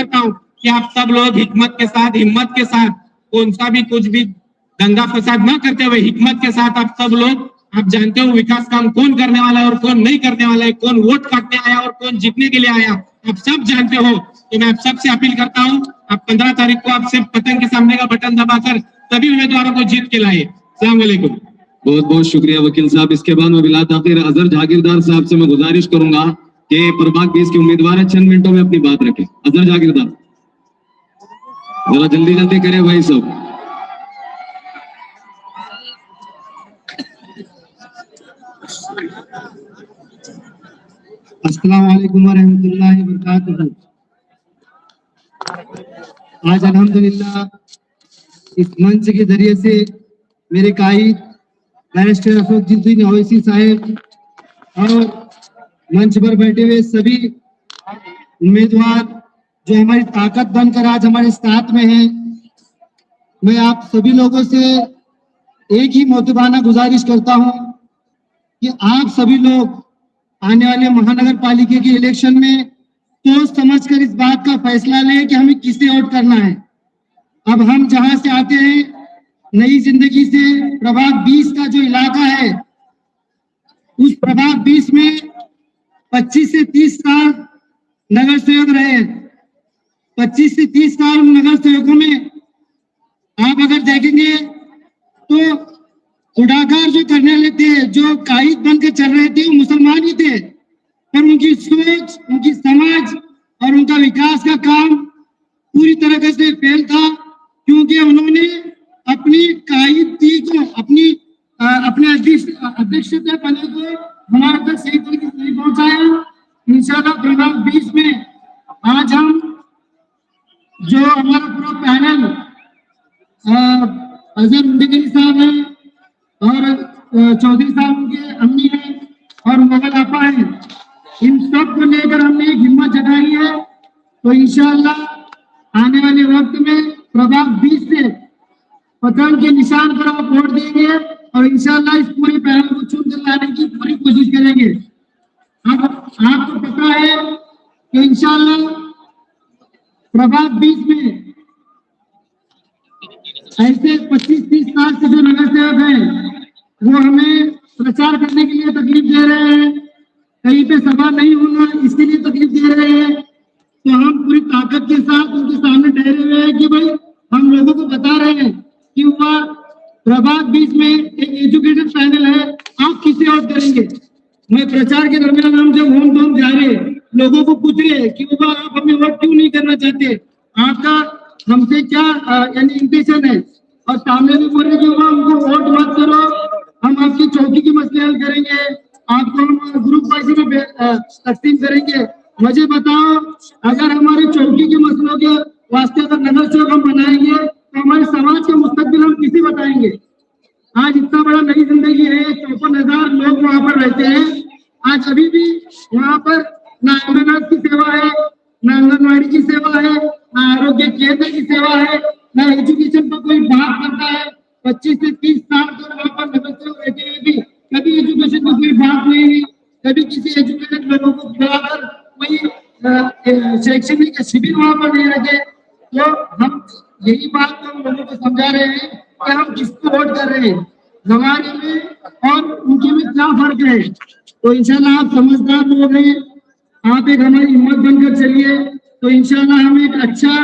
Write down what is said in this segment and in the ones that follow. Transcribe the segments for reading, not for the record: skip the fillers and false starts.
करता हूँ कि आप सब लोग हिकमत के साथ, हिम्मत के साथ, कौन सा भी कुछ भी दंगा फसाद न करते हुए हिकमत के साथ आप सब लोग, आप जानते हो विकास काम कौन करने वाला है और कौन नहीं करने वाला है, कौन वोट काटने आया और कौन जीतने के लिए आया, आप सब जानते हो। तो मैं आप सबसे अपील करता हूँ, आप 15 तारीख को आप सिर्फ पतंग के सामने का बटन दबाकर सभी उम्मीदवारों को जीत के लाए। अस्सलाम वालेकुम। बहुत बहुत शुक्रिया वकील साहब। इसके बाद मैं बिला ताखिर अजहर जागीरदार साहब से मैं गुजारिश करूंगा कि प्रभाग 20 के उम्मीदवार है, चंद मिनटों में अपनी बात रखें। अजहर जागीरदार जरा जल्दी जल्दी करें भाई साहब। अस्सलाम वालेकुम वरहमतुल्लाहि वबरकातुहू। आज अल्हम्दुलिल्लाह इस मंच के जरिए से मेरे कायद बैरिस्टर असदुद्दीन ओवैसी साहब और मंच पर बैठे हुए सभी उम्मीदवार जो हमारी ताकत बनकर आज हमारे साथ में हैं, मैं आप सभी लोगों से एक ही मोतबाना गुजारिश करता हूं कि आप सभी लोग आने वाले महानगर पालिका के इलेक्शन में सोच समझकर इस बात का फैसला लें कि हमें किसे वोट करना है। अब हम जहां से आते हैं नई जिंदगी से प्रभाग 20 का जो इलाका है, उस प्रभाग 20 में 25 से 30 साल नगर सेवक रहे। 25 से 30 साल नगर सेवकों में आप अगर देखेंगे तो उड़ाकार जो करने वाले थे, जो कायद बनकर चल रहे थे, वो मुसलमान ही थे, पर उनकी सोच, उनकी समझ और उनका विकास का काम पूरी तरह से फेल था, क्योंकि उन्होंने अपनी कायदगी को, अपने अध्यक्षता पने को हमारे तक सही तरीके से नहीं पहुंचाया। इंशाल्लाह प्रभाग 20 में आज हम जो हमारा पूरा पैनल अजहर मुंडेगरी साहब है और चौधरी साहब उनके अम्मी है और मुगल आपा है, इन सब को लेकर हमने एक हिम्मत जताई है। तो इंशाअल्लाह आने वाले वक्त में प्रभाग 20 से पतंग के निशान पर आप वोट देंगे और इंशाअल्लाह इस पूरे पैनल को चुन कर लाने की पूरी कोशिश करेंगे। अब आपको पता है कि इंशाअल्लाह प्रभाग 20 में ऐसे 25-30 साल से जो नगर सेवक हैं, वो हमें प्रचार करने के लिए तकलीफ दे रहे हैं, कहीं पे सभा नहीं होना इसके लिए तकलीफ दे रहे हैं। तो हम पूरी ताकत के साथ उनके सामने ठहरे हुए हैं कि भाई हम लोगों को बता रहे हैं कि वह प्रभाग 20 में एक एजुकेटेड पैनल है, आप किसे वोट करेंगे। मैं प्रचार के दरमियान हम जब होम टोम जा रहे लोगों को पूछ रहे कि बाबा आप हमें वोट क्यों नहीं करना चाहते, आपका हमसे क्या यानी इंटेंशन है, और सामने भी बोल रहे कि हमको वोट मत करो, हम आपकी चौकी की मसले हल करेंगे, आपको हम ग्रुप वाइज में तकसीम करेंगे। मुझे बताओ, अगर हमारे चौकी के मसलों के वास्ते अगर नगर सेवक हम बनाएंगे तो हमारे समाज का मुस्तकबिल हम किसे बताएंगे। आज इतना बड़ा नई जिंदगी है, 54,000 लोग वहां पर रहते हैं, आज अभी भी वहां पर ना एम्बुलेंस की सेवा है, ना आंगनबाड़ी की सेवा है, ना आरोग्य केंद्र की सेवा है, ना एजुकेशन पर कोई बात करता है। 25 से 30 साल तक वहां पर नगर सेवक रहते हुए भी कभी एजुकेशन की कोई बात नहीं हुई, कभी किसी एजुकेटेड लोगों को बुलाकर कोई शैक्षणिक शिविर वहां पर नहीं रखे। तो हम यही बात हम लोगों को समझा रहे हैं कि हम किसको वोट कर रहे हैं, हमारे में और उनके में क्या फर्क है। तो इंशाल्लाह आप समझदार लोग हैं, आप एक हमारी हिम्मत बनकर चलिए, तो इंशाल्लाह हम एक अच्छा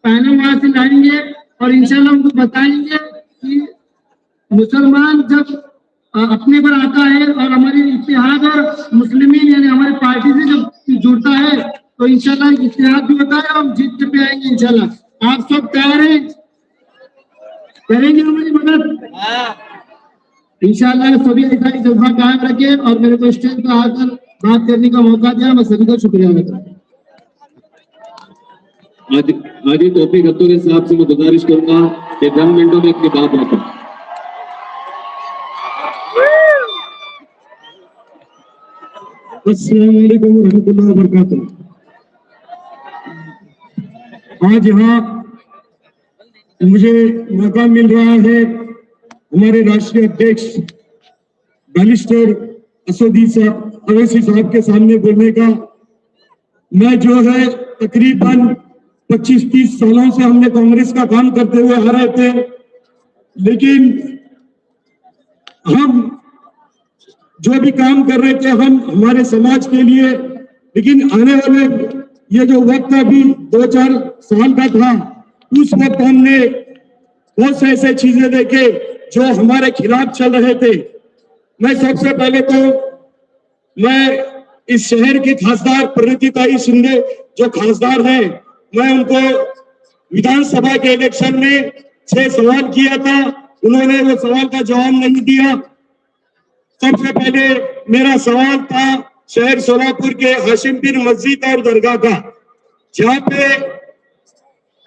पैनल वहां से लाएंगे और इंशाल्लाह उनको बताएंगे कि मुसलमान जब अपने पर आता है और हमारी इत्तेहाद और मुस्लिमीन यानी हमारी पार्टी से जब जुड़ता है तो इंशाल्लाह इत्तेहाद भी होता है, हम जीत पे आएंगे इंशाल्लाह। आप सब तैयार हैं, करेंगे हमारी मदद इंशाल्लाह। सभी ऐसा ही जज्बा कायम रखे और मेरे को स्टेज पर आकर बात करने का मौका दिया, मैं सभी का शुक्रिया अदा करता हूँ। हाजी तौफीक अब्दुल साहब से मैं गुजारिश करूंगा कि 10 मिनटों में अपनी बात रखें। अस्सलाम वालेकुम रहमतुल्लाहि व बरकातुहू। आज यहाँ मुझे मौका मिल रहा है हमारे राष्ट्रीय अध्यक्ष बैरिस्टर असदुद्दीन ओवैसी साहब के सामने बोलने का। मैं जो है तकरीबन 25-30 सालों से हमने कांग्रेस का काम करते हुए आ रहे थे, लेकिन हम जो भी काम कर रहे थे हम हमारे समाज के लिए, लेकिन आने वाले ये जो वक्त अभी 2-4 साल का था, उस वक्त हमने बहुत से ऐसे चीजें देखे जो हमारे खिलाफ चल रहे थे। मैं सबसे पहले तो मैं इस शहर की खासदार परिणीताई शिंदे जो खासदार है, मैं उनको विधानसभा के इलेक्शन में 6 सवाल किया था, उन्होंने वो सवाल का जवाब नहीं दिया। सबसे पहले मेरा सवाल था शहर सोलापुर के हाशिमपीर मस्जिद और दरगाह का, जहाँ पे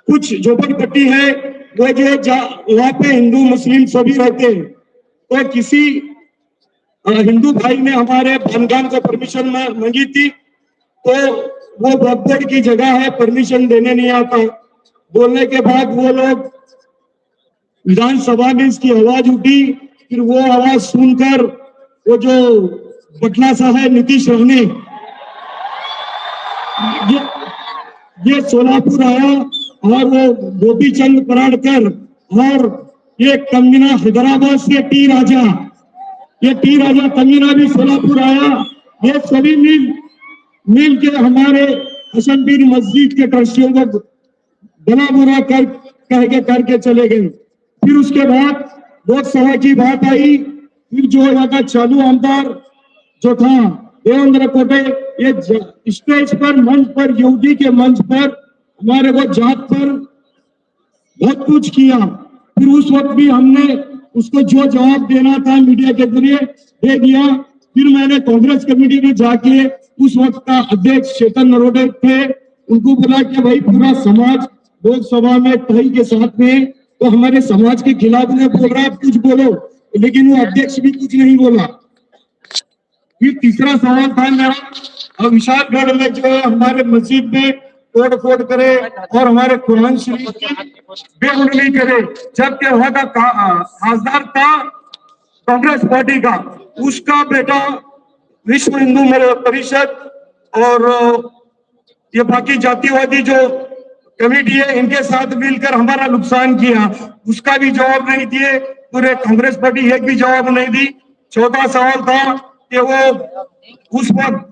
कुछ झोपड़पट्टी है, वो जो वहाँ पे हिंदू मुस्लिम सभी रहते हैं। तो किसी हिंदू भाई ने हमारे बांधकाम को परमिशन मांगी थी, तो वो वक्फ की जगह है, परमिशन देने नहीं आता। बोलने के बाद वो लोग विधानसभा में इसकी आवाज उठी, फिर वो आवाज सुनकर वो जो पटना सा है नीतीश राणे, ये सोलापुर आया और वो गोपी चंद पराड़कर और ये कमीना हैदराबाद से टी राजा कमीना भी सोलापुर आया। ये सभी मिल के हमारे हसनपीर मस्जिद के ट्रस्टियों को भला बुरा करके चले गए। फिर उसके बाद लोकसभा की बात आई, फिर जो यहाँ का चालू आमदार जो था देवेंद्र कोटे, ये स्टेज पर मंच पर यहूदी के मंच पर हमारे को जात पर बहुत कुछ किया। फिर उस वक्त भी हमने उसको जो जवाब देना था मीडिया के जरिए दे दिया। फिर मैंने कांग्रेस कमेटी में जाके उस वक्त का अध्यक्ष चेतन नरोटे थे, उनको बोला कि भाई पूरा समाज लोकसभा में टाई के साथ में, तो हमारे समाज के खिलाफ उन्हें बोल रहा है कुछ बोलो, लेकिन वो अध्यक्ष भी कुछ नहीं बोला। फिर तीसरा सवाल था मेरा, विशालगढ़ में जो है हमारे मस्जिद में तोड़ फोड़ करे और हमारे कुरान शरीफ की बेहुरमती करे, जबकि वहां का खासदार था कांग्रेस पार्टी का, उसका बेटा विश्व हिंदू परिषद और ये बाकी जातिवादी जो कमेटी है इनके साथ मिलकर हमारा नुकसान किया, उसका भी जवाब नहीं दिए। पूरे कांग्रेस पार्टी एक भी जवाब नहीं दी। चौथा सवाल था कि वो उस वक्त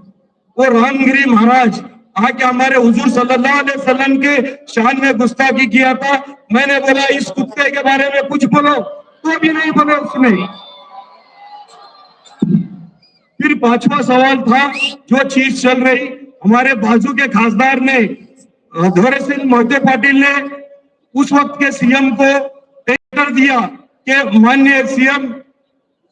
वो रामगिरी महाराज आके हमारे हुजूर सल्लल्लाहु अलैहि वसल्लम के शान में गुस्ताखी किया था। मैंने बोला इस कुत्ते के बारे में कुछ बोलो, तो भी नहीं बोले उसने। फिर पांचवा सवाल था, जो चीज चल रही, हमारे बाजू के खासदार ने धैर्य सिंह मोहिते पाटिल ने उस वक्त के सीएम को टेंडर दिया कि माननीय सीएम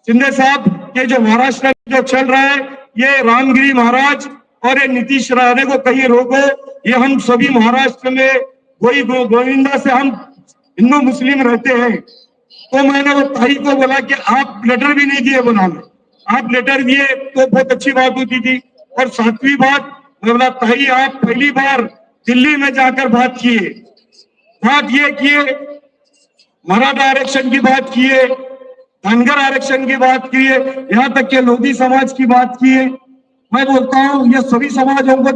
शिंदे साहब के जो महाराष्ट्र में जो चल रहा है, ये रामगिरी महाराज और ये नीतीश राणे को कहीं रोको, ये हम सभी महाराष्ट्र में गोविंदा से हम हिंदू मुस्लिम रहते हैं। तो मैंने वो ताई को बोला कि आप लेटर भी नहीं दिए बनाने, आप लेटर दिए तो बहुत अच्छी बात होती थी। और सातवीं बात, बोला ताई आप पहली बार दिल्ली में जाकर बात ये किए, मराठा आरक्षण की बात किए, धनगर आरक्षण की बात किए, यहाँ तक के लोधी समाज की बात किए। मैं बोलता हूँ ये सभी समाजों को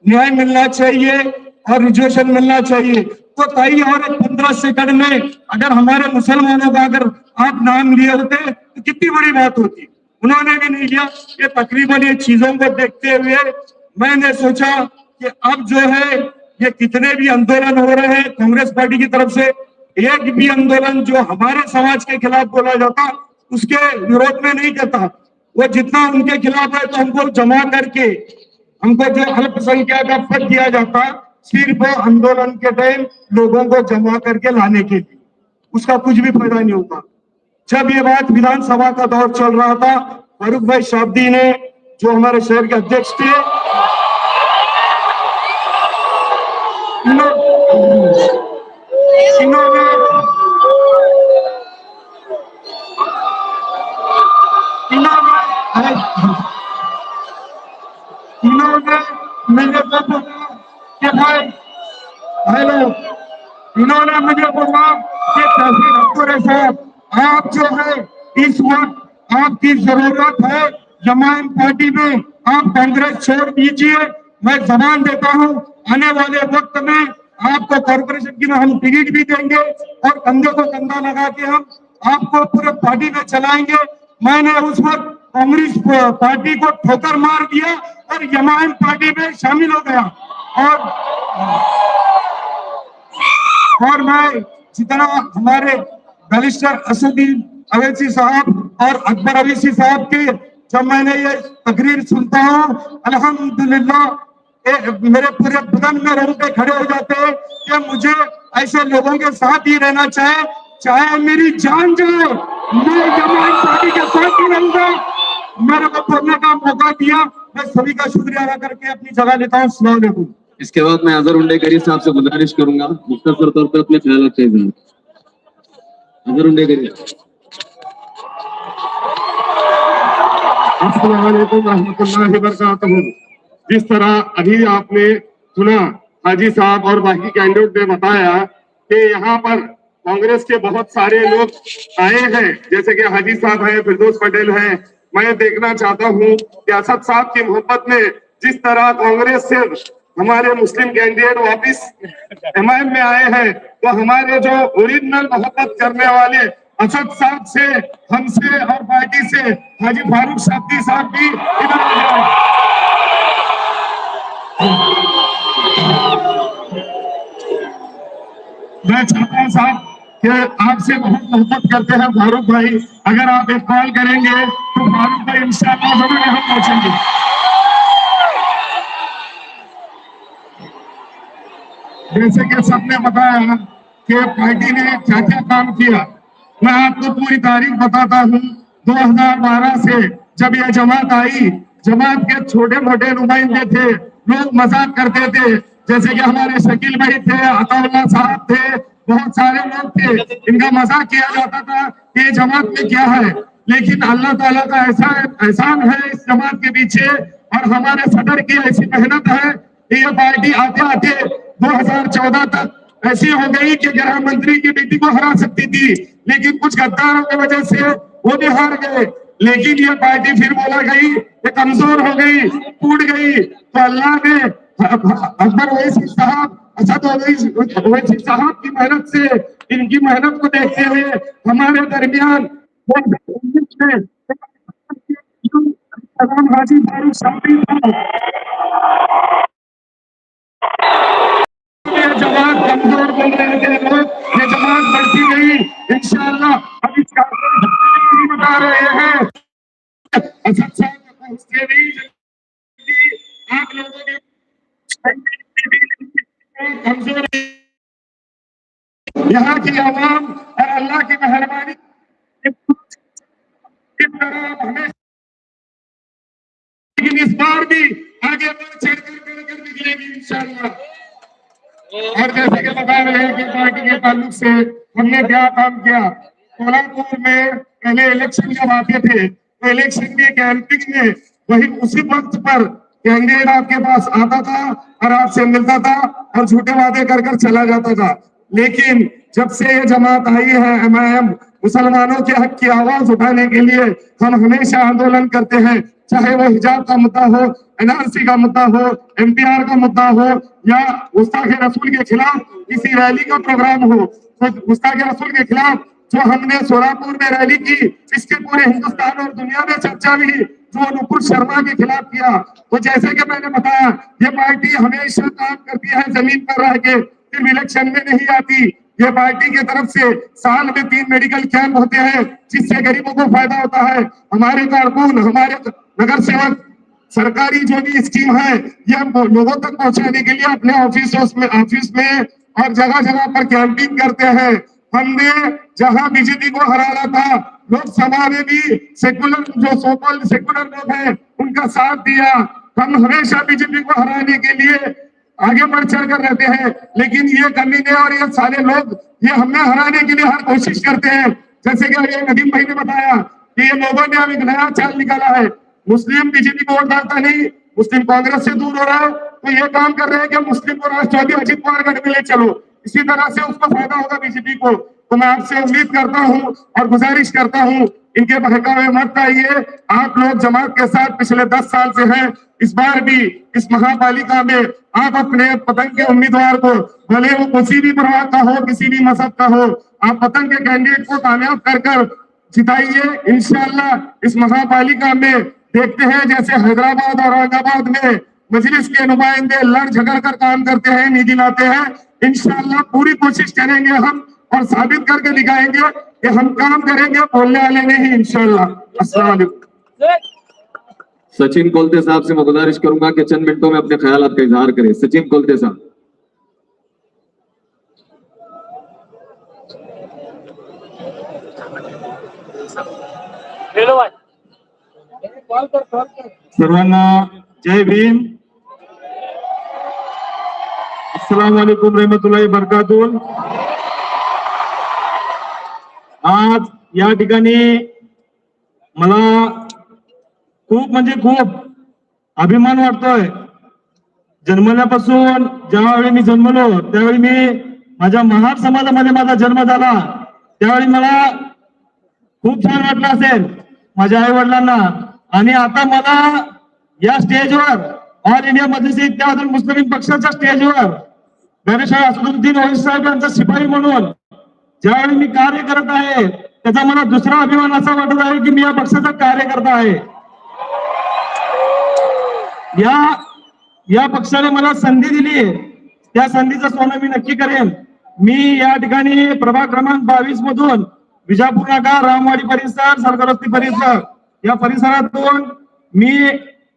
न्याय मिलना चाहिए और रिजर्वेशन मिलना चाहिए। तो ताई और 15 सेकंड में अगर हमारे मुसलमानों का अगर आप नाम लिए होते तो कितनी बड़ी बात होती, उन्होंने भी नहीं लिया। ये तकरीबन ये चीजों को देखते हुए मैंने सोचा कि अब जो है ये कितने भी आंदोलन हो रहे हैं कांग्रेस पार्टी की तरफ से, एक भी आंदोलन जो हमारे समाज के खिलाफ बोला जाता उसके विरोध में नहीं करता। वो जितना उनके खिलाफ है तो हमको जमा करके, हमको जो अल्पसंख्यक का पद दिया जाता सिर्फ आंदोलन के टाइम लोगों को जमा करके लाने के लिए, उसका कुछ भी फायदा नहीं होता। जब ये बात विधानसभा का दौर चल रहा था, फारूक भाई शाब्दी ने जो हमारे शहर के अध्यक्ष थे, इन्होंने मुझे बोला कि तहसील अब्दुल साहब, आप जो है इस वक्त आपकी जरूरत है जमात पार्टी में, आप कांग्रेस छोड़ दीजिए। मैं जबान देता हूं आने वाले वक्त में आपको कॉर्पोरेशन की में हम टिकट भी देंगे और कंधे को कंधा लगा के हम आपको पूरे पार्टी में चलाएंगे। मैंने उस वक्त कांग्रेस पार्टी को ठोकर मार दिया और जमायत पार्टी में शामिल हो गया। और मैं जितना हमारे बैरिस्टर असदुद्दीन अवैसी साहब और अकबर अवैसी साहब के जब मैंने ये तकरीर सुनता हूँ, अल्हम्दुलिल्लाह मेरे पूरे बदन में रोंगटे खड़े हो जाते हैं कि मुझे ऐसे लोगों के साथ ही रहना चाहे मेरी जान जाए, मैं जमायत पार्टी के साथ ही रहूंगा। मेरे को बोलने का मौका दिया, मैं सभी का शुक्रिया अदा करके अपनी जगह लेता हूँ। अस्सलाम वालेकुम। इसके बाद मैं अजहर उंडेकरी साहब से गुजारिश करूंगा मुख्तसर तौर पर अपने ख्याल का इजहार। अजहर उंडेकरी। अस्सलाम वालेकुम रहमतुल्लाहि व बरकातहू। जिस तरह अभी आपने सुना हाजी साहब और बाकी कैंडिडेट ने बताया कि यहाँ पर कांग्रेस के बहुत सारे लोग आए हैं, जैसे कि हाजी साहब हैं, फिरदौस पटेल हैं। मैं देखना चाहता हूँ कि असद साहब की मोहब्बत में जिस तरह कांग्रेस से हमारे मुस्लिम कैंडिडेट वापिस एमआईएम में आए हैं, तो हमारे जो ओरिजिनल मोहब्बत करने वाले असद साहब से, हमसे और पार्टी से हाजी फारूक साहब साहब भी इधर आ जाए। मैं चाहता हूँ साहब कि आपसे बहुत मोहब्बत करते हैं फारूक भाई, अगर आप एक कॉल करेंगे तो फारूक भाई इंशाअल्लाह जरूर यहाँ पहुंचेंगे। जैसे कि सबने बताया कि पार्टी ने क्या क्या काम किया, मैं आपको पूरी तारीख बताता हूँ। 2012 से जब यह जमात आई, जमात के छोटे मोटे नुमाइंदे थे, लोग मजाक करते थे, जैसे कि हमारे शकील भाई थे, अताउल्लाह साहब थे, बहुत सारे लोग थे, इनका मजाक किया जाता था कि ये जमात में क्या है। लेकिन अल्लाह ताला का ऐसा एहसान है इस जमात के पीछे, और हमारे सदर की ऐसी मेहनत है कि ये पार्टी आते आते 2014 तक ऐसी हो गई कि गृह मंत्री की बेटी को हरा सकती थी, लेकिन कुछ गद्दारों की वजह से वो भी हार गए। लेकिन ये पार्टी फिर बोला गई, ये कमजोर हो गई, टूट गई, तो अल्लाह ने अकबर ओवैसी साहब, असद ओवैसी साहब की मेहनत से, इनकी मेहनत को देखते हुए हमारे दरमियान हाजी फारूक साहब जमात कमजोर बन रहे थे लोग, ये जमात बढ़ती गई इंशाअल्लाह। अब इसका बता रहे हैं असद साहब पहुंचते नहीं, आप लोगों के कमजोर यहाँ की आवाम और अल्लाह की मेहरबानी हमें, लेकिन इस बार भी आगे बढ़ चढ़कर निकलेगी इंशाअल्लाह। और जैसे कि बता रहे हैं कि पार्टी के ताल्लुक से हमने क्या काम किया, कोल्हापुर में पहले इलेक्शन जब आते थे तो इलेक्शन के कैंपिंग में वही उसी वक्त पर कैंडिडेट आपके पास आता था और आपसे मिलता था और झूठे वादे कर कर चला जाता था। लेकिन जब से ये जमात आई है एमआईएम, मुसलमानों के हक की आवाज उठाने के लिए हम हमेशा आंदोलन करते हैं, चाहे वो हिजाब का मुद्दा हो, एनआरसी का मुद्दा हो, एमपीआर का मुद्दा हो, या गुस्ताखे रसूल के खिलाफ किसी रैली का प्रोग्राम हो। तो गुस्ताखे रसूल के खिलाफ जो हमने सोलापुर में रैली की, इसके पूरे हिंदुस्तान और दुनिया में चर्चा हुई, जो नुपुर शर्मा के खिलाफ किया। तो जैसे कि मैंने बताया, ये पार्टी हमेशा काम करती है जमीन पर रह के, सिर्फ इलेक्शन में नहीं आती। ये पार्टी की तरफ से साल में 3 मेडिकल कैंप होते हैं, जिससे गरीबों को फायदा होता है। हमारे कारकुन, हमारे नगर सेवक सरकारी जो भी स्कीम है ये लोगों तक पहुंचाने के लिए अपने ऑफिस में और जगह जगह पर कैंपिंग करते हैं। हमने जहां बीजेपी को हराना था, लोकसभा में भी सेकुलर जो सोकॉल्ड सेकुलर लोग हैं उनका साथ दिया। हम हमेशा बीजेपी को हराने के लिए आगे बढ़ चढ़ कर रहते हैं, लेकिन ये कमीने और ये सारे लोग ये हमें हराने के लिए हर कोशिश करते हैं। जैसे कि ये नदीम भाई ने बताया कि ये लोगों ने अब एक नया चाल निकाला है, मुस्लिम बीजेपी को वोट डालता नहीं, मुस्लिम कांग्रेस से दूर हो रहा है, तो ये काम कर रहे हैं कि मुस्लिम को राष्ट्रवादी अजित पवार गढ़ में ले चलो, इसी तरह से उसको फायदा होगा बीजेपी को। तो मैं आपसे उम्मीद करता हूं और गुजारिश करता हूं, इनके बहकावे मत आइए। आप लोग जमात के साथ पिछले 10 साल से हैं, इस बार भी इस महापालिका में आप अपने पतंग के उम्मीदवार को, भले वो किसी भी प्रभाग का हो, किसी भी मजहब का हो, आप पतंग के कैंडिडेट को कामयाब कर कर जिताइए। इंशाअल्लाह इस महापालिका में देखते हैं जैसे हैदराबाद और औरंगाबाद में मजलिस के नुमाइंदे लड़ झगड़ कर काम करते हैं, निधि लाते हैं। इंशाअल्लाह पूरी कोशिश करेंगे हम और साबित करके दिखाएंगे कि हम काम करेंगे, बोलने वाले नहीं। इंशाअल्लाह। अस्सलाम वालेकुम। सचिन कोलते साहब से मैं गुजारिश करूंगा कि चंद मिनटों में अपने ख्यालात का इजहार करें। सचिन कोलते साहब। सर्वांना जय भीम, अस्सलाम वालेकुम रहमतुल्लाहि बरकातुह। आज या ठिकाणी मला खूप म्हणजे खूप अभिमान वाटतोय। जन्मल्यापासून ज्यावेळी मी जन्मलो त्यावेळी मी माझ्या महार समाजामध्ये माझा जन्म झाला, त्यावेळी मला खूप छान वाटलं असेल माझ्या आई वडिलांना। आणि आता मला या स्टेजवर ऑल इंडिया मजलिस इत्तेहादुल मुस्लिमीन पक्षाच्या स्टेजवर बॅरिस्टर असदुद्दीन ओवैसी साहेबांचा शिपाई म्हणून ज्यावेळी मी कार्य करत आहे त्याचा मला दुसरा अभिमान असा वाटत आहे की मी या पक्षाचा कार्यकर्ता आहे। या पक्षाने मला संधी दिली, त्या संधीचं सोनं मी नक्की करेन। मी या ठिकाणी प्रभाग क्रमांक 22 मधून विजापूर नाका, रामवाडी परिसर, सरकारवस्ती परिसर या परिसरातून मी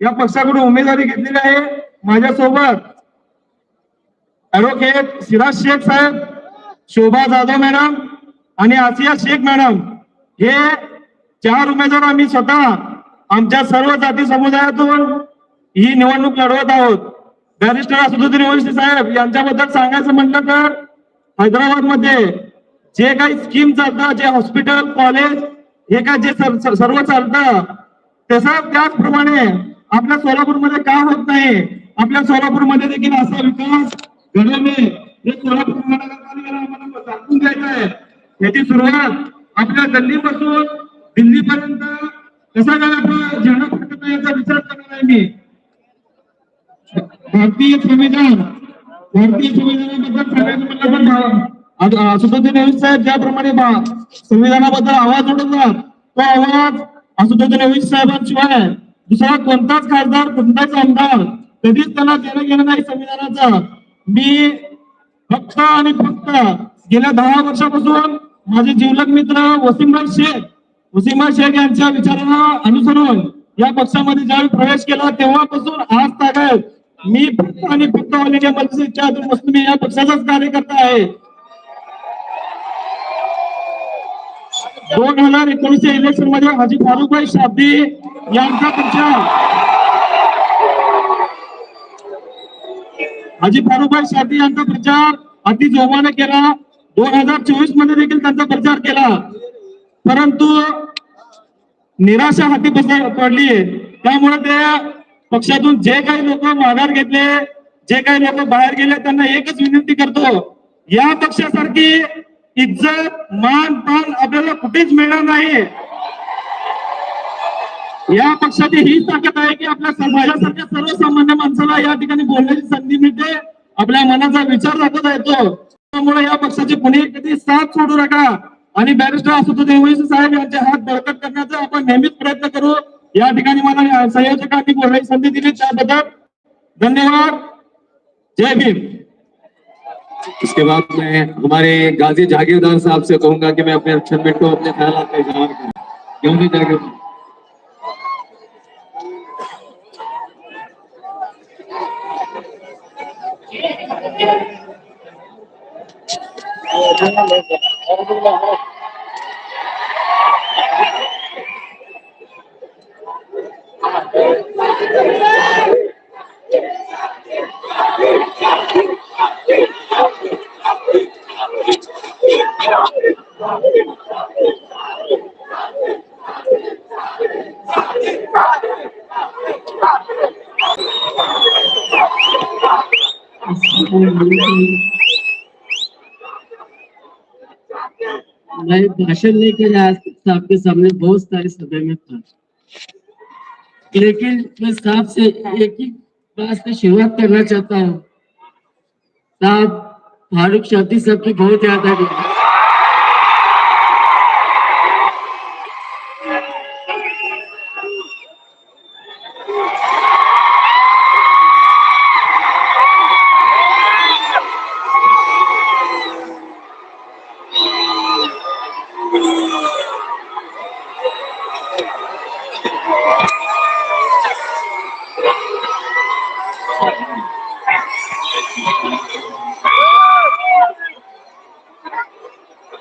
या पक्षाकडून उमेदवारी घेतलेली आहे। माझ्यासोबत ऍडव्होकेट सिराज शेख साहेब, शोभा जाधव मॅडम आणि आसिया शेख मॅडम हे 4 उमेदवार आम्ही स्वतः आमच्या सर्व जाती समुदायातून ही निवडणूक लढवत आहोत। बॅरिस्टर असदुद्दीन ओवैसी साहेब यांच्याबद्दल सांगायचं म्हटलं तर हैदराबाद मध्ये जे काही स्कीम चालतात, जे हॉस्पिटल, कॉलेज हे काय जे सर्व चालतं तसं त्याचप्रमाणे आपल्या सोलापूरमध्ये का होत नाही। आपल्या सोलापूरमध्ये देखील असा विकास घडवणे हे सोलापूर महानगरपालिकेला आम्हाला दाखवून द्यायचं आहे। याची सुरुवात आपल्या गल्लीपासून दिल्लीपर्यंत कसा काय आपण झेंडा फडकवता याचा विचार करणार आहे मी। भारतीय संविधानाबद्दल सांगायचं म्हटलं तर असदुद्दीन ओवैसी साहेब ज्याप्रमाणे संविधानाबद्दल आवाज उठवतात तो आवाज असदुद्दीन ओवैसी साहेबांशिवाय दुसरा कोणताच खासदार, कोणताच आमदार कधीच त्याला देणं घेणं नाही संविधानाचं। मी फक्त आणि फक्त गेल्या 10 वर्षापासून माझे जिवलग मित्र वसीम शेख यांच्या विचारांना अनुसरून या पक्षामध्ये ज्यावेळी प्रवेश केला तेव्हापासून आज तागायत मी फक्त आणि फक्त ऑल इंडिया मजलिस इत्तेहादुल मुस्लिमीन या पक्षाचाच कार्यकर्ता आहे। 2019 इलेक्शन मध्ये हाजी फारुखभाई शाब्दी यांचा प्रचार अति जोमाने केला। 2024 मध्ये देखील त्यांचा प्रचार केला, परंतु निराशा हाती पडली। त्यामुळे त्या पक्षातून जे काही लोक माघार घेतले, जे काही लोक बाहेर गेले त्यांना एकच विनंती करतो, या पक्षासारखी इज्जत, मान, पान आपल्याला कुठेच मिळणार नाही। या पक्षाची ही ताकद आहे की आपल्या समाजासारख्या सर्वसामान्य माणसाला या ठिकाणी बोलण्याची संधी मिळते, आपल्या मनाचा विचार दाखवता येतो। त्यामुळे या पक्षाची कुणी कधी साथ सोडू नका आणि बॅरिस्टर असदुद्दीन ओवैसी साहेब यांचे हात बळकट करण्याचा आपण नेहमीच प्रयत्न करू। या ठिकाणी मला संयोजकांनी बोलण्याची संधी दिली त्याबद्दल धन्यवाद। जय भीम। इसके बाद मैं हमारे गाजी जागीरदार साहब से कहूंगा कि मैं अपने चंद मिनटों अपने ख्यालात का इजहार करूं। क्यों नहीं जागीरदार? मैं भाषण लेकर आज आपके सामने बहुत सारी सभा में था, लेकिन मैं साहब से एक ही बात से शुरुआत करना चाहता हूँ। साहब फारूक शब्दी साहब की बहुत याद आ गई।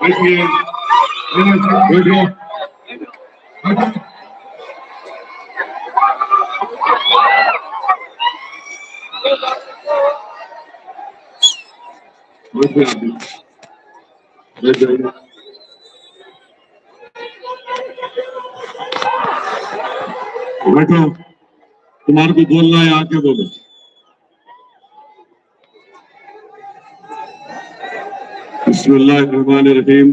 बैठिए, बैठिए। बैठिए आप भी। बैठ जाइए। बैठो, तुम्हारे को बोलना है आके बोलो। बिस्मिल्लाहिर्रहमानिर्रहीम।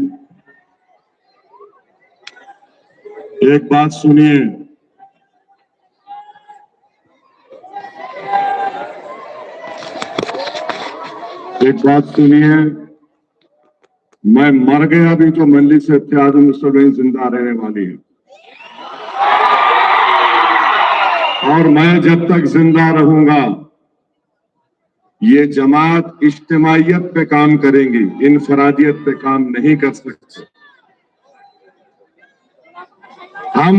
एक बात सुनिए, एक बात सुनिए, मैं मर गया भी तो मंदिर से इत्तेहाद मुस्लिमीन जिंदा रहने वाली है, और मैं जब तक जिंदा रहूंगा ये जमात इज्तिमाइयत पे काम करेंगी, इनफरादियत पे काम नहीं कर सकते। हम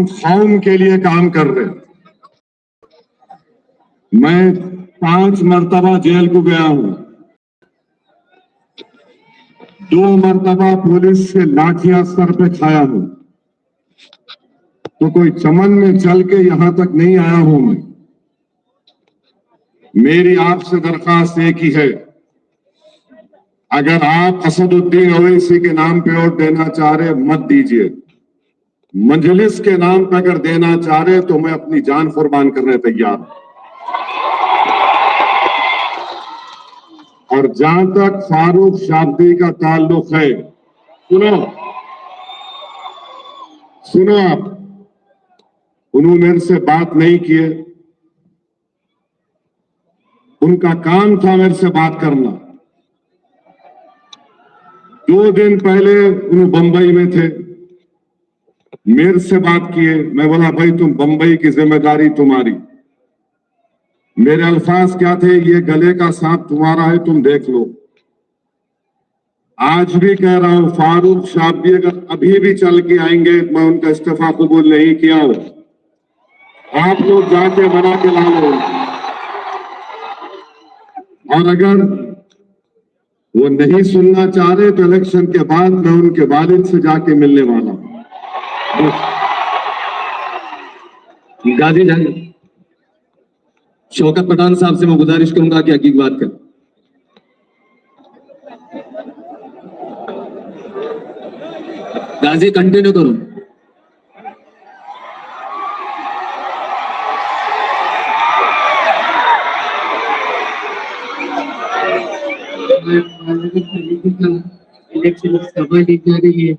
कौम के लिए काम कर रहे हैं। मैं 5 मरतबा जेल को गया हूं, 2 मरतबा पुलिस से लाठियां सर पे खाया हूं, तो कोई चमन में चल के यहां तक नहीं आया हूं मैं। मेरी आपसे दरख्वास्त एक ही है, अगर आप असदुद्दीन ओवैसी के नाम पे वोट देना चाह रहे मत दीजिए, मजलिस के नाम पे अगर देना चाह रहे तो मैं अपनी जान कुर्बान करने तैयार हूं। और जहां तक फारूक शाब्दी का ताल्लुक है, सुनो आप, उन्होंने मेरे से बात नहीं किए, उनका काम था मेरे से बात करना। 2 दिन पहले उन्होंने बंबई में थे, मेरे से बात किए। मैं बोला भाई तुम बंबई की जिम्मेदारी तुम्हारी। मेरे अल्फाज क्या थे, ये गले का सांप तुम्हारा है, तुम देख लो। आज भी कह रहा हूं, फारूक शाब्दी अगर अभी भी चल के आएंगे, मैं उनका इस्तीफा कबूल नहीं किया हो, आप लोग जाके बना के ला लो। और अगर वो नहीं सुनना चाह रहे तो इलेक्शन के बाद मैं उनके वालिद से जाके मिलने वाला हूं। गाजी जान, शौकत पठान साहब से मैं गुजारिश करूंगा कि हकीक बात करें। गाजी कंटिन्यू करो। इलेक्शन सभा ली जा रही है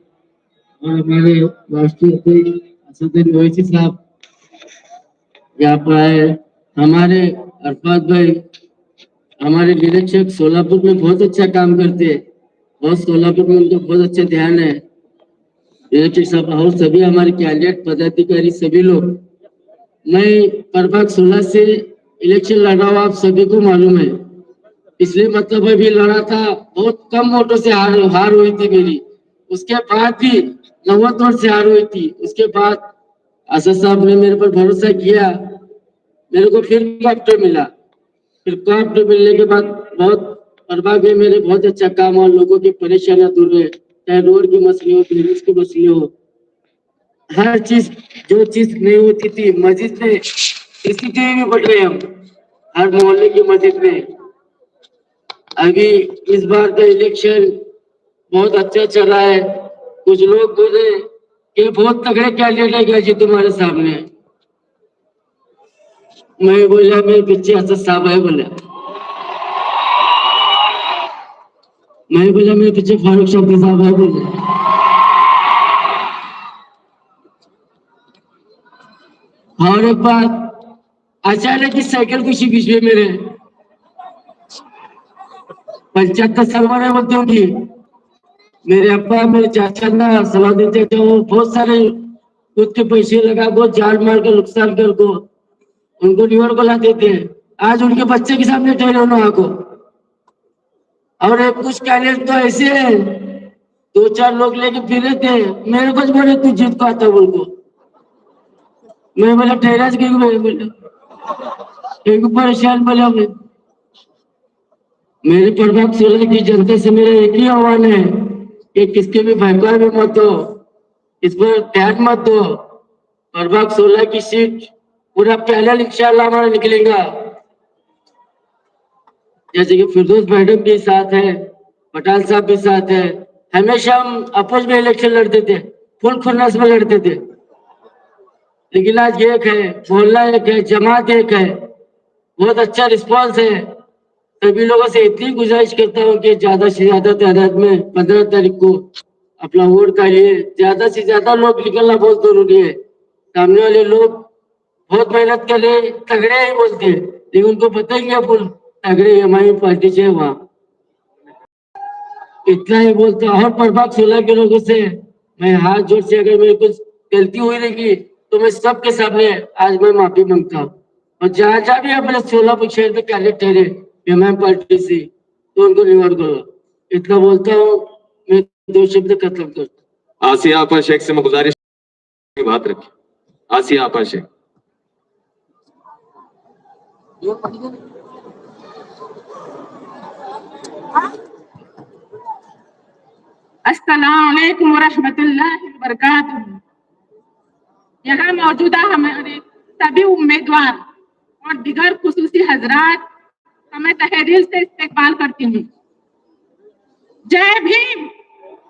और हमारे राष्ट्रीय अध्यक्ष असदुद्दीन ओवैसी साहब यहाँ पर आए। हमारे अरफात भाई हमारे निरीक्षक सोलापुर में बहुत अच्छा काम करते हैं, और सोलापुर में उनको बहुत अच्छा ध्यान है। निरीक्षक साहब और सभी हमारे कैंडिडेट पदाधिकारी सभी लोग, मैं प्रभाग 16 से इलेक्शन लड़ा हुआ, आप सभी को मालूम है। पिछले मतलब भी लड़ा था, बहुत कम वोटों से हार हुई थी मेरी। उसके बाद भी 90 वोट से हार हुई थी। उसके बाद असद साहब ने मेरे पर भरोसा किया, मेरे को फिर कॉप्टर मिला। फिर कॉप्टर मिलने के बाद बहुत प्रभाग में मेरे बहुत अच्छा काम और लोगों की परेशानियां दूर हुए, चाहे रोड की मसले हो, बिजनेस के मसले हो, हर चीज जो चीज नहीं होती थी। मस्जिद में सीसीटीवी भी बढ़ रहे हम हर मोहल्ले की मस्जिद में। अभी इस बार का इलेक्शन बहुत अच्छा चला है। कुछ लोग बोले कि बहुत तगड़े कैंडिडेट है जी तुम्हारे सामने। मैं बोला मेरे पीछे असद साहब है, बोला मैं बोला मेरे पीछे फारूक शाब्दी साहब है, बोले। और एक बात, अचानक इस साइकिल कुछ बीच में मेरे 75 साल वाले बोलते होंगी मेरे अब्बा मेरे चाचा ना सलाह देते थे, वो बहुत सारे खुद के पैसे लगा को जान मार के नुकसान कर को उनको न्यूयॉर्क को लाते थे। आज उनके बच्चे के सामने ठहरे उन्होंने को। और एक कुछ कैंडिडेट तो ऐसे है 2-4 लोग लेके फिर रहे थे, मेरे को बोले तू जीत को आता बोल को। मैं बोला ठहरा बोले परेशान बोला मैं। मेरे प्रभाग 16 की जनता से मेरा एक ही आह्वान है कि किसके भी भयपार में मत हो, इस पर ध्यान मत दो। प्रभाग 16 की सीट पूरा पहले इंशाल्लाह हमारा निकलेगा। जैसे कि फिरदौस मैडम भी साथ है, पटाल साहब भी साथ है। हमेशा हम आपस में इलेक्शन लड़ते थे, फुल खुन्नस में लड़ते थे, लेकिन आज एक है, मोहल्ला एक है, जमात एक है। बहुत अच्छा रिस्पांस है। सभी लोगों से इतनी गुजारिश करता हूँ कि ज्यादा से ज्यादा तादाद में 15 तारीख को अपना वोट डालिए। ज्यादा से ज्यादा लोग निकलना बहुत जरूरी है। सामने वाले लोग बहुत मेहनत कर रहे, तगड़े ही बोलते हैं, लेकिन उनको पता ही क्या फुल तगड़े हमारी पार्टी से वहाँ। इतना ही बोलता। और प्रभाग 16 के लोगों से मैं हाथ जोड़ से अगर मेरे कुछ गलती हुई रहेगी तो मैं सबके सामने आज मैं माफी मांगता हूँ। और जहाँ जहाँ भी अपने 16 शहर में कैंडिडेट ठहरे हमारी पार्टी से तो उनको रिवॉर्ड करो। इतना बोलता हूँ, मैं 2 शब्द खत्म करता हूँ। आसिया आपा शेख से मैं गुजारिश की बात रखी। आसिया आपा शेख। अस्सलाम वालेकुम वरहमतुल्लाहि वबरकातुहू। यहाँ मौजूदा हमारे सभी उम्मीदवार और दिगर खुसूसी हजरात हमें तहे दिल से इस्तकबाल करती हूँ। जय भीम,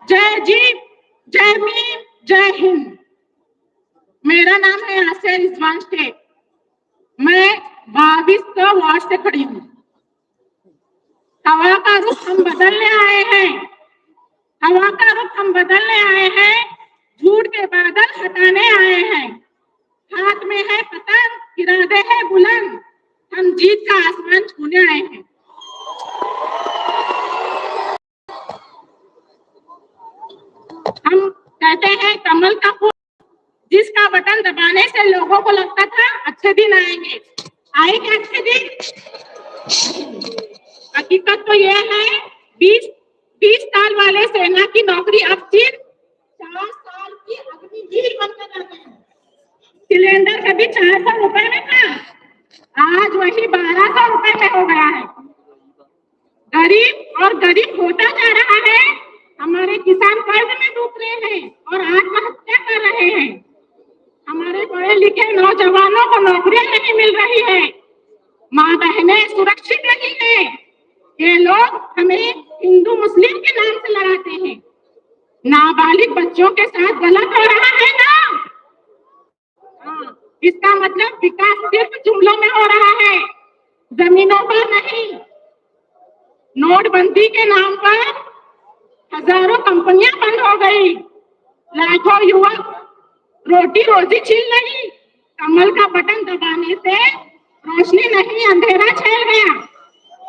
जय जीव, जय भीम, जय हिंद। मेरा नाम है आसिया रिजवान शेख। मैं 2200 वार्ड से खड़ी हूँ। हवा का रुख हम बदलने आए हैं, हवा का रुख हम बदलने आए हैं, झूठ के बादल हटाने आए हैं। हाथ में है पतंग, इरादे है बुलंद, हम जीत का आसमान छूने आए हैं। हम कहते हैं कमल का फूल जिसका बटन दबाने से लोगों को लगता था अच्छे दिन आएंगे। आए क्या अच्छे दिन? हकीकत तो यह है 20 साल वाले सेना की नौकरी अब सिर्फ 4 साल की अग्निवीर बनकर रह गए। सिलेंडर कभी 400 रुपए में था, आज वही 1200 रुपए में हो गया है। गरीब और गरीब होता जा रहा है। हमारे किसान कर्ज में डूब रहे हैं और आत्महत्या कर रहे हैं। हमारे पढ़े लिखे नौजवानों को नौकरियां नहीं मिल रही है। माँ बहनें सुरक्षित नहीं है। ये लोग हमें हिंदू मुस्लिम के नाम से लड़ाते हैं। नाबालिग बच्चों के साथ गलत हो रहा है ना? इसका मतलब विकास सिर्फ जुमलों में हो रहा है, जमीनों पर नहीं। नोटबंदी के नाम पर हजारों कंपनियां बंद हो गई, लाखों युवक रोटी रोजी छीन रही। कमल का बटन दबाने से रोशनी नहीं, अंधेरा छेल गया,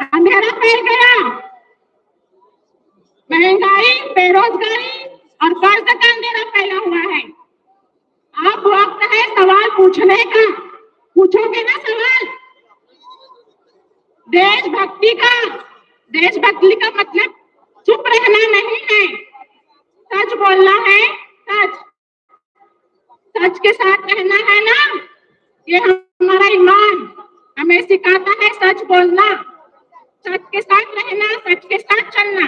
अंधेरा फैल गया। महंगाई, बेरोजगारी और कर्ज का अंधेरा फैला हुआ है। अब वक्त है सवाल पूछने का। पूछोगे ना सवाल? देशभक्ति का मतलब चुप रहना नहीं है, सच बोलना है। सच के साथ रहना है ना? ये हमारा ईमान हमें सिखाता है सच बोलना, सच के साथ रहना, सच के साथ चलना।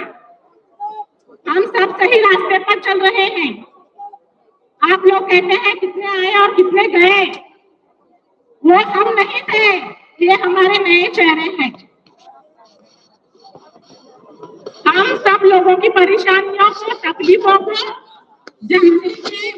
हम सब सही रास्ते पर चल रहे हैं। आप लोग कहते हैं कितने आए और कितने गए, वो हम नहीं थे, ये हमारे नए चेहरे हैं। हम सब लोगों की परेशानियों को, तकलीफों को जानते हैं,